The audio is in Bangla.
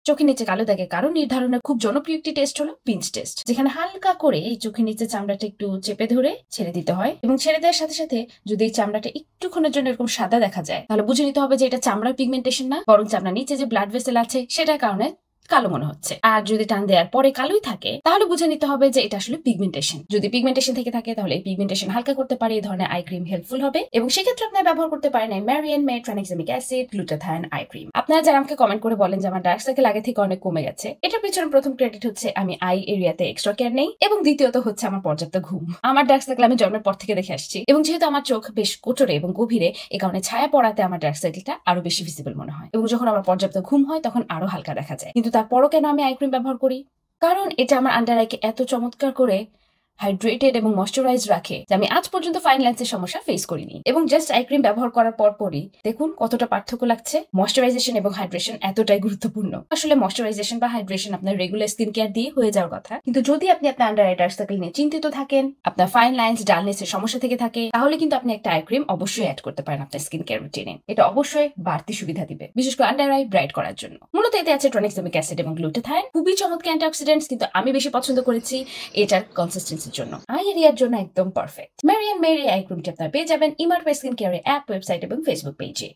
চোখের নিচে কালো দাগের কারণ নির্ধারণের খুব জনপ্রিয় একটি টেস্ট হলো পিঞ্চ টেস্ট, যেখানে হালকা করে এই চোখের নিচে চামড়াটা একটু চেপে ধরে ছেড়ে দিতে হয় এবং ছেড়ে দেওয়ার সাথে সাথে যদি এই চামড়াটা একটুক্ষণের জন্য এরকম সাদা দেখা যায় তাহলে বুঝে নিতে হবে যে এটা চামড়ার পিগমেন্টেশন না, বরং চামড়ার নিচে যে ব্লাড ভেসেল আছে সেটার কারণে কালো মনে হচ্ছে। আর যদি টান দেওয়ার পরে কালোই থাকে তাহলে বুঝে নিতে হবে যে এটা আসলে পিগমেন্টেশন। যদি পিগমেন্টেশন থেকে থাকে তাহলে এই পিগমেন্টেশন হালকা করতে পারে এই ধরনের আই ক্রিম হেল্পফুল হবে, এবং সেক্ষেত্রে আপনারা ব্যবহার করতে পারেন ম্যারিয়ান মে ট্রানএক্সামিক অ্যাসিড গ্লুটাথায়ন আই ক্রিম। আপনারা যারা আমাকে কমেন্ট করে বলেন যে আমার ডার্ক সার্কেল আগে থেকে অনেক কমে গেছে, এটার পিছনে প্রথম ক্রেডিট হচ্ছে আমি আই এরিয়াতে এক্সট্রা কেয়ার নেই, এবং দ্বিতীয়ত হচ্ছে আমার পর্যাপ্ত ঘুম। আমার ডার্ক সার্কেল আমি জন্মের পর থেকে দেখে আসছি, এবং যেহেতু আমার চোখ বেশ কোটরে এবং গভীরে, এই কারণে ছায়া পড়াতে আমার ডার্ক সার্কেলটা আরো বেশি ভিজিবল মনে হয়, এবং যখন আমার পর্যাপ্ত ঘুম হয় তখন আরো হালকা দেখা যায়। কিন্তু তারপরও কেন আমি আই ক্রিম ব্যবহার করি? কারণ এটা আমার আন্ডার আইকে এত চমৎকার করে হাইড্রেটেড এবং ময়শ্চারাইজ রাখে যে আমি আজ পর্যন্ত ফাইন লাইন্সের সমস্যা ফেস করিনি। এবং জাস্ট আই ক্রিম ব্যবহার করার পরই দেখুন কতটা পার্থক্য লাগছে। ময়শ্চারাইজেশন এবং হাইড্রেশন এতটাই গুরুত্বপূর্ণ। আসলে ময়শ্চারাইজেশন বা হাইড্রেশন আপনার রেগুলার স্কিন কেয়ার দিয়ে হয়ে যাওয়ার কথা, কিন্তু যদি আপনি আপনার আন্ডার আই ডার্ক সার্কেল নিয়ে চিন্তিত থাকেন, আপনার ফাইন লাইন্স ডালনেসের সমস্যা থেকে থাকে, তাহলে কিন্তু আপনি একটা আই ক্রিম অবশ্যই অ্যাড করতে পারেন আপনার স্কিন কেয়ার রুটিনে। এটা অবশ্যই বাড়তি সুবিধা দিবে, বিশেষ করে আন্ডার আই ব্রাইট করার জন্য। মূলত এতে আছে ট্রানএক্সামিক অ্যাসিড এবং গ্লুটাথায়ন, খুবই চমৎকার অ্যান্টিঅক্সিডেন্টস, কিন্তু আমি বেশি পছন্দ করেছি এটার কনসিস্টেন্সির জন্য। আই এরিয়ার জন্য একদম পারফেক্ট। ম্যারিয়ান মেরি আই ক্রিমটি আপনারা পেয়ে যাবেন Emart skin care app, website এবং ফেসবুক পেজে।